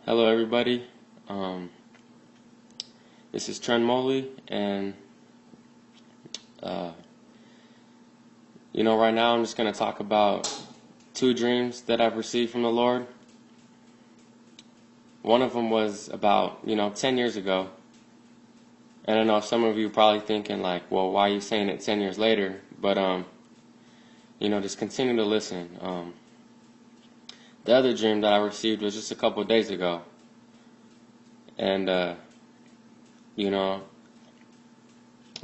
Hello, everybody. This is Trent Moley, and right now I'm just going to talk about two dreams that I've received from the Lord. One of them was about 10 years ago, and I know some of you are probably thinking like, well, why are you saying it 10 years later? But just continue to listen. The other dream that I received was just a couple of days ago. And,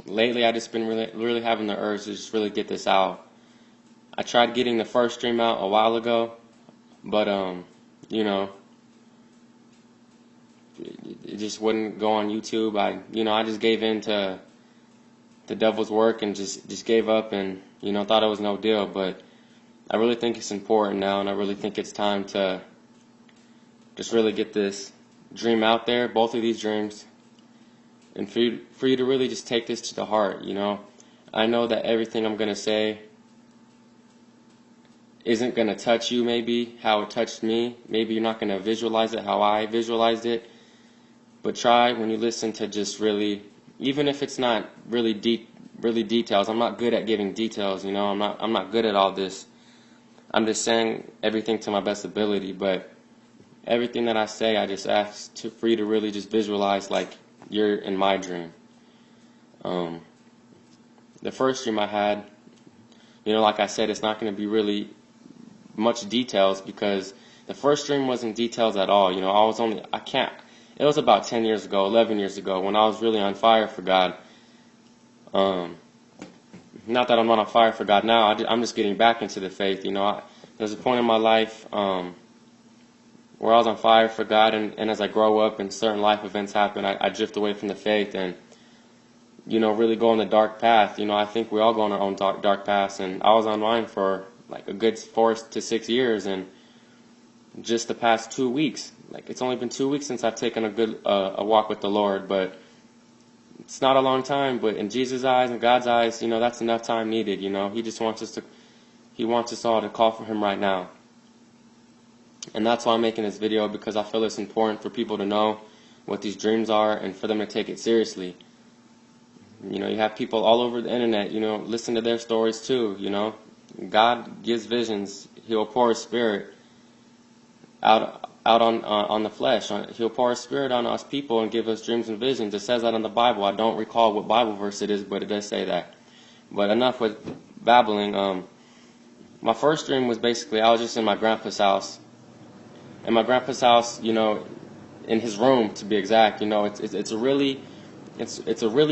lately I just been really having the urge to just really get this out. I tried getting the first dream out a while ago, but, it just wouldn't go on YouTube. I just gave in to the devil's work and just gave up and, thought it was no deal. But I really think it's important now, and I really think it's time to just really get this dream out there, both of these dreams, and for you to really just take this to the heart. I know that everything I'm going to say isn't going to touch you maybe how it touched me. Maybe you're not going to visualize it how I visualized it, but try when you listen to just really, even if it's not really details. I'm not good at giving details, I'm not good at all this. I'm just saying everything to my best ability, but everything that I say, I just ask for you to really just visualize like you're in my dream. The first dream I had, like I said, it's not going to be really much details because the first dream wasn't details at all. It was about 10 years ago, 11 years ago when I was really on fire for God. Not that I'm not on fire for God now, I'm just getting back into the faith. There's a point in my life where I was on fire for God, and as I grow up and certain life events happen, I drift away from the faith and, really go on the dark path. I think we all go on our own dark paths, and I was on mine for like a good 4 to 6 years, and just the past 2 weeks, like it's only been 2 weeks since I've taken a walk with the Lord, but it's not a long time, but in Jesus' eyes and God's eyes, that's enough time needed. He just wants us all to call for Him right now. And that's why I'm making this video, because I feel it's important for people to know what these dreams are and for them to take it seriously. You have people all over the internet, listen to their stories too, God gives visions. He'll pour His Spirit out on the flesh. He'll pour His Spirit on us people and give us dreams and visions. It says that in the Bible. I don't recall what Bible verse it is, but it does say that. But enough with babbling. My first dream was basically I was just in my grandpa's house. In my grandpa's house, in his room to be exact, it's a really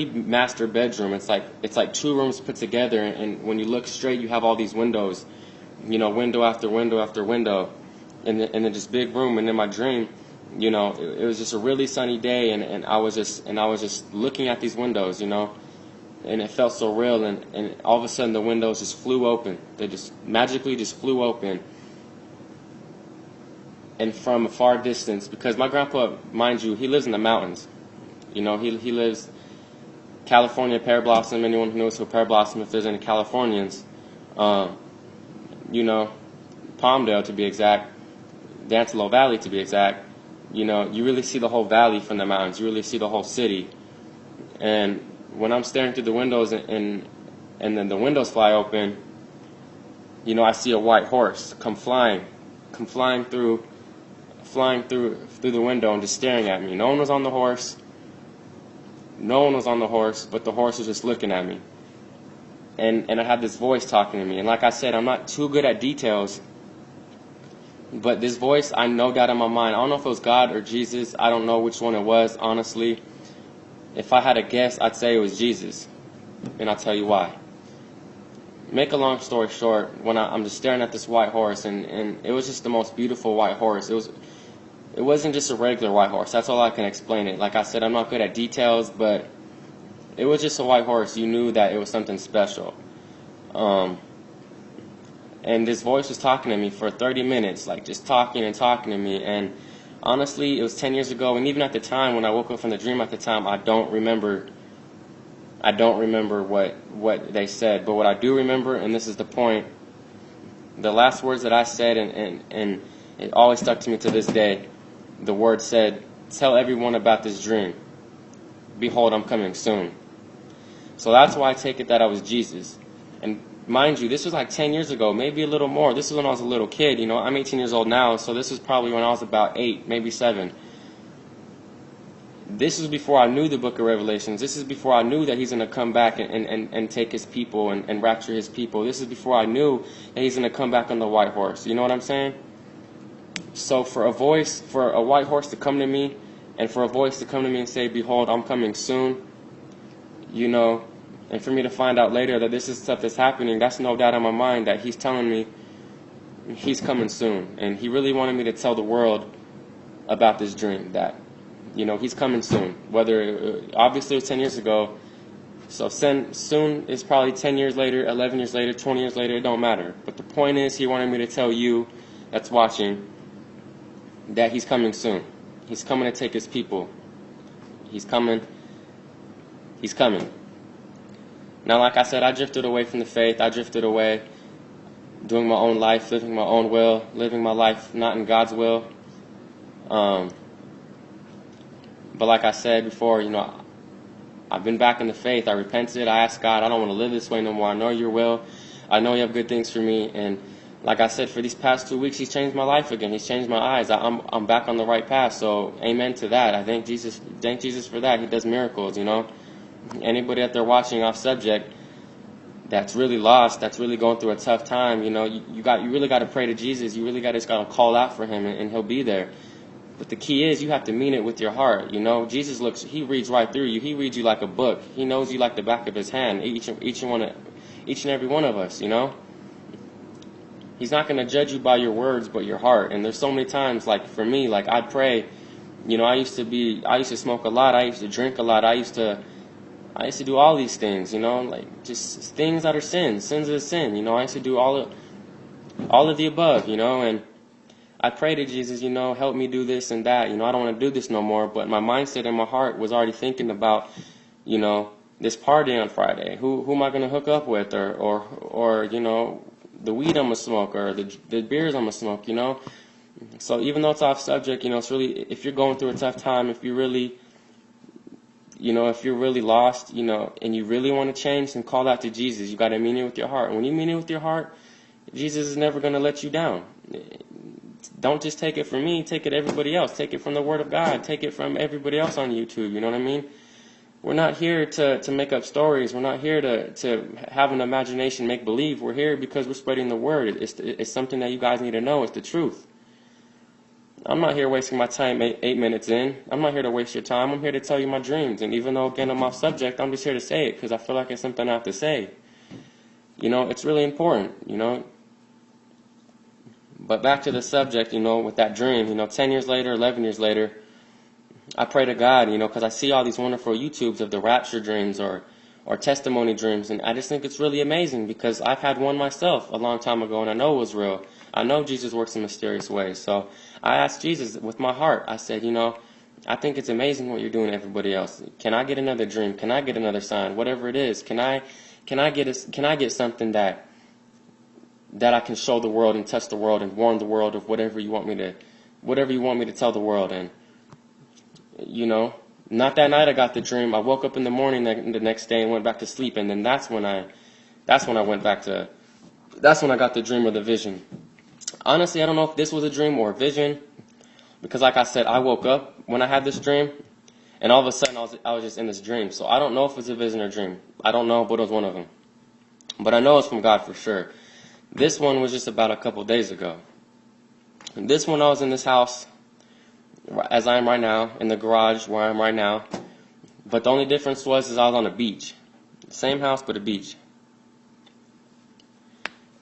master bedroom. It's like two rooms put together, and when you look straight, you have all these windows, window after window after window, in this big room. And in my dream, it was just a really sunny day, and I was just looking at these windows, and it felt so real, and all of a sudden the windows just flew open. They just magically just flew open. And from a far distance, because my grandpa, mind you, he lives in the mountains. He lives California, Pear Blossom. Anyone who knows who Pear Blossom, if there's any Californians, Palmdale to be exact, the Antelope Valley to be exact. You really see the whole valley from the mountains. You really see the whole city. And when I'm staring through the windows and then the windows fly open, I see a white horse come flying through the window and just staring at me. No one was on the horse, but the horse was just looking at me. And I had this voice talking to me. And like I said, I'm not too good at details, but this voice, I know that in my mind. I don't know if it was God or Jesus. I don't know which one it was, honestly. If I had to guess, I'd say it was Jesus. And I'll tell you why. Make a long story short, when I'm just staring at this white horse, and it was just the most beautiful white horse. It wasn't just a regular white horse. That's all I can explain it. Like I said, I'm not good at details, but it was just a white horse. You knew that it was something special. And this voice was talking to me for 30 minutes, like just talking and talking to me. And honestly, it was 10 years ago, and even at the time, when I woke up from the dream at the time, I don't remember what they said. But what I do remember, and this is the point, the last words that I said, and it always stuck to me to this day, the word said, tell everyone about this dream. Behold, I'm coming soon. So that's why I take it that I was Jesus. And mind you, this was like 10 years ago, maybe a little more. This was when I was a little kid. You know, I'm 18 years old now, so this was probably when I was about 8, maybe 7. This is before I knew the book of Revelations. This is before I knew that he's going to come back and take his people and rapture his people. This is before I knew that he's going to come back on the white horse. You know what I'm saying? So for a white horse to come to me, and for a voice to come to me and say, behold, I'm coming soon, you know, and for me to find out later that this is stuff that's happening, that's no doubt in my mind that he's telling me he's coming soon. And he really wanted me to tell the world about this dream, that, you know, he's coming soon. Whether, obviously it was 10 years ago, so soon is probably 10 years later, 11 years later, 20 years later, it don't matter. But the point is, he wanted me to tell you that's watching that he's coming soon. He's coming to take his people. He's coming. He's coming. Now, like I said, I drifted away from the faith. I drifted away doing my own life, living my own will, living my life not in God's will. But like I said before, you know, I've been back in the faith. I repented. I asked God, I don't want to live this way no more. I know your will. I know you have good things for me. And like I said, for these past 2 weeks, he's changed my life again. He's changed my eyes. I'm back on the right path. So amen to that. I thank Jesus for that. He does miracles, you know. Anybody out there watching off subject that's really lost, that's really going through a tough time, you know, you really got to pray to Jesus. You really got to call out for him, and he'll be there. But the key is you have to mean it with your heart, you know. Jesus he reads right through you. He reads you like a book. He knows you like the back of his hand, each and every one of us, you know. He's not going to judge you by your words, but your heart. And there's so many times, like for me, like I'd pray, you know, I used to smoke a lot. I used to drink a lot. I used to do all these things, you know, like just things that are sins of sin. You know, I used to do all of the above, you know, and I pray to Jesus, you know, help me do this and that. You know, I don't want to do this no more. But my mindset and my heart was already thinking about, you know, this party on Friday. Who am I going to hook up with, or you know, the weed I'm going to smoke, or the beers I'm going to smoke, you know. So even though it's off subject, you know, it's really, if you're going through a tough time, if you're really lost, you know, and you really want to change, then call out to Jesus. You got to mean it with your heart. And when you mean it with your heart, Jesus is never going to let you down. Don't just take it from me, take it everybody else. Take it from the Word of God. Take it from everybody else on YouTube, you know what I mean? We're not here to make up stories. We're not here to have an imagination, make believe. We're here because we're spreading the Word. It's something that you guys need to know. It's the truth. I'm not here wasting my time 8 minutes in. I'm not here to waste your time. I'm here to tell you my dreams. And even though, again, I'm off subject, I'm just here to say it because I feel like it's something I have to say. You know, it's really important, you know. But back to the subject, you know, with that dream, you know, 10 years later, 11 years later, I pray to God, you know, because I see all these wonderful YouTubes of the rapture dreams or testimony dreams, and I just think it's really amazing because I've had one myself a long time ago, and I know it was real. I know Jesus works in mysterious ways. So I asked Jesus with my heart. I said, you know, I think it's amazing what you're doing to everybody else. Can I get another dream? Can I get another sign? Whatever it is, can I get something that I can show the world and touch the world and warn the world of whatever you want me to tell the world. And you know, not that night I got the dream. I woke up in the morning the next day and went back to sleep, and then that's when I got the dream or the vision. Honestly, I don't know if this was a dream or a vision, because like I said, I woke up when I had this dream, and all of a sudden I was just in this dream. So I don't know if it's a vision or dream. I don't know, but it was one of them. But I know it's from God for sure. This one was just about a couple days ago. And this one, I was in this house, as I am right now, in the garage where I am right now. But the only difference is I was on a beach. Same house, but a beach.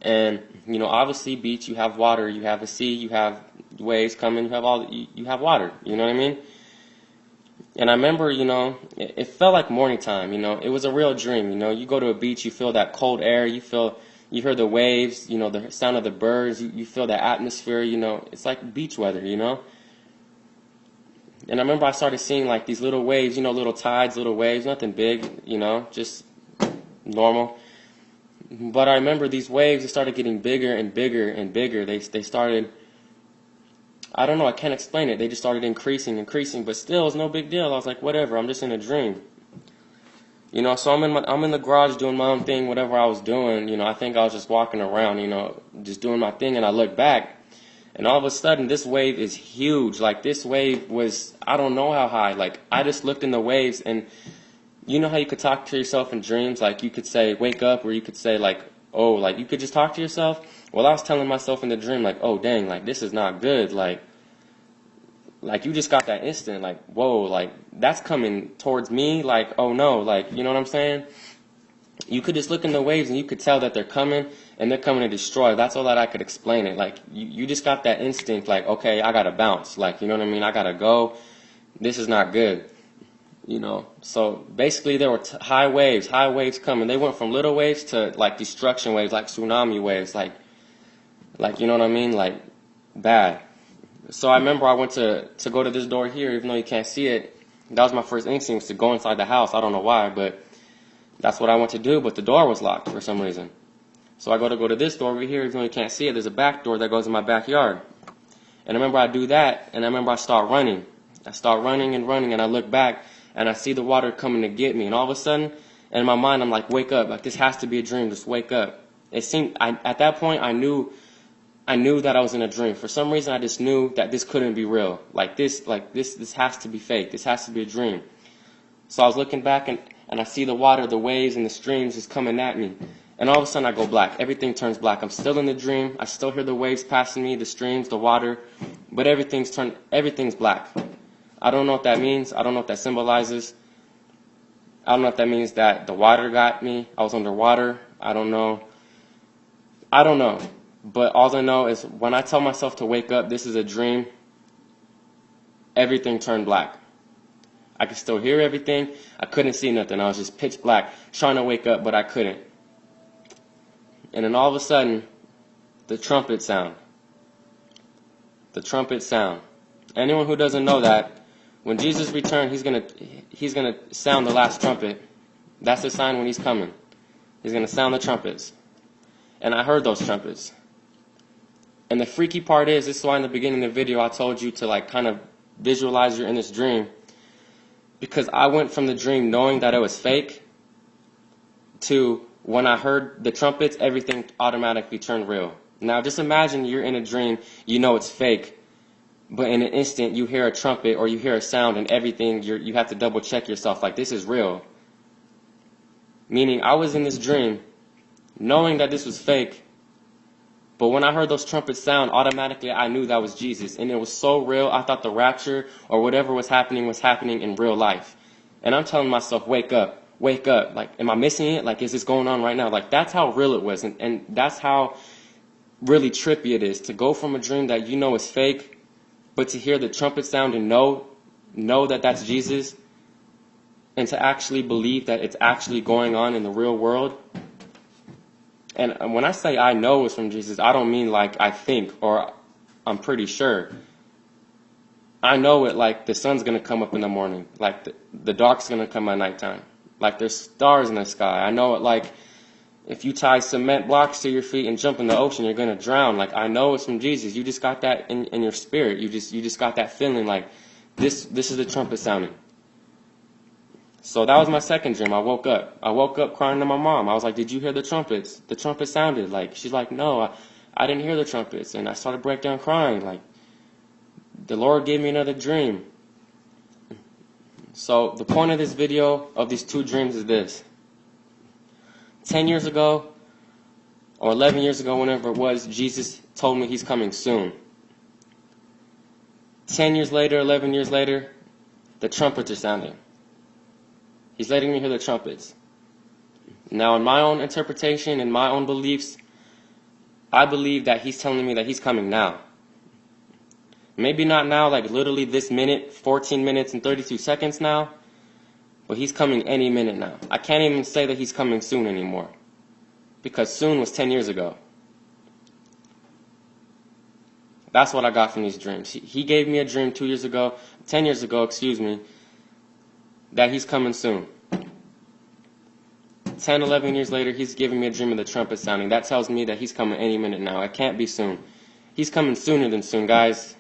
And, you know, obviously beach, you have water, you have a sea, you have waves coming, you have water, you know what I mean? And I remember, you know, it felt like morning time, you know. It was a real dream, you know. You go to a beach, you feel that cold air, you hear the waves, you know, the sound of the birds, you feel that atmosphere, you know. It's like beach weather, you know. And I remember I started seeing like these little waves, you know, little tides, little waves, nothing big, you know, just normal. But I remember these waves, they started getting bigger and bigger and bigger. They started I don't know, I can't explain it. They just started increasing, but still, it's no big deal. I was like, whatever, I'm just in a dream. You know, so I'm in the garage doing my own thing, whatever I was doing. You know, I think I was just walking around, you know, just doing my thing, and I look back, and all of a sudden, this wave is huge. Like, this wave was, I don't know how high. Like, I just looked in the waves, and you know how you could talk to yourself in dreams? Like, you could say, wake up, or you could say, like, oh, like, you could just talk to yourself. Well, I was telling myself in the dream, like, oh, dang, like, this is not good. Like, you just got that instant, like, whoa, like, that's coming towards me. Like, oh, no, like, you know what I'm saying? You could just look in the waves, and you could tell that they're coming, and they're coming to destroy. That's all that I could explain it. Like, you just got that instinct, like, okay, I got to bounce. Like, you know what I mean? I got to go. This is not good. You know, so basically there were high waves coming. They went from little waves to like destruction waves, like tsunami waves, like you know what I mean, like bad. So I remember I went to go to this door here, even though you can't see it. That was my first instinct, was to go inside the house. I don't know why, but that's what I went to do. But the door was locked for some reason. So I go to this door over here, even though you can't see it. There's a back door that goes in my backyard. And I remember I do that, and I remember I start running. I start running, and I look back. And I see the water coming to get me. And all of a sudden, in my mind, I'm like, wake up. Like, this has to be a dream. Just wake up. It seemed, at that point, I knew that I was in a dream. For some reason, I just knew that this couldn't be real. This has to be fake. This has to be a dream. So I was looking back, and I see the water, the waves, and the streams just coming at me. And all of a sudden, I go black. Everything turns black. I'm still in the dream. I still hear the waves passing me, the streams, the water. But everything's black. I don't know what that means. I don't know what that symbolizes. I don't know if that means that the water got me. I was underwater. I don't know. But all I know is when I tell myself to wake up, this is a dream, everything turned black. I could still hear everything. I couldn't see nothing. I was just pitch black, trying to wake up, but I couldn't. And then all of a sudden, the trumpet sound. The trumpet sound. Anyone who doesn't know that, when Jesus returns, he's gonna sound the last trumpet. That's the sign when he's coming. He's gonna sound the trumpets. And I heard those trumpets. And the freaky part is, this is why in the beginning of the video I told you to like kind of visualize you're in this dream. Because I went from the dream knowing that it was fake to when I heard the trumpets, everything automatically turned real. Now just imagine you're in a dream, you know it's fake. But in an instant, you hear a trumpet or you hear a sound and everything, you have to double check yourself, like this is real. Meaning I was in this dream knowing that this was fake, but when I heard those trumpets sound, automatically I knew that was Jesus. And it was so real, I thought the rapture or whatever was happening in real life. And I'm telling myself, wake up, wake up. Like, am I missing it? Like, is this going on right now? Like, that's how real it was. And that's how really trippy it is to go from a dream that you know is fake, but to hear the trumpet sound and know that that's Jesus, and to actually believe that it's actually going on in the real world. And when I say I know it's from Jesus, I don't mean like I think or I'm pretty sure. I know it like the sun's going to come up in the morning, like the dark's going to come at nighttime, like there's stars in the sky. I know it like if you tie cement blocks to your feet and jump in the ocean, you're going to drown. Like, I know it's from Jesus. You just got that in your spirit. You just got that feeling like this is the trumpet sounding. So that was my second dream. I woke up crying to my mom. I was like, did you hear the trumpets? The trumpet sounded. Like, she's like, no, I didn't hear the trumpets. And I started to break down crying. Like, the Lord gave me another dream. So the point of this video, of these two dreams, is this. 10 years ago, or 11 years ago, whenever it was, Jesus told me he's coming soon. 10 years later, 11 years later, the trumpets are sounding. He's letting me hear the trumpets. Now, in my own interpretation, in my own beliefs, I believe that he's telling me that he's coming now. Maybe not now, like literally this minute, 14 minutes and 32 seconds now, but he's coming any minute now. I can't even say that he's coming soon anymore, because soon was 10 years ago. That's what I got from these dreams. He gave me a dream 10 years ago, that he's coming soon. 10, 11 years later, he's giving me a dream of the trumpet sounding. That tells me that he's coming any minute now. It can't be soon. He's coming sooner than soon, guys.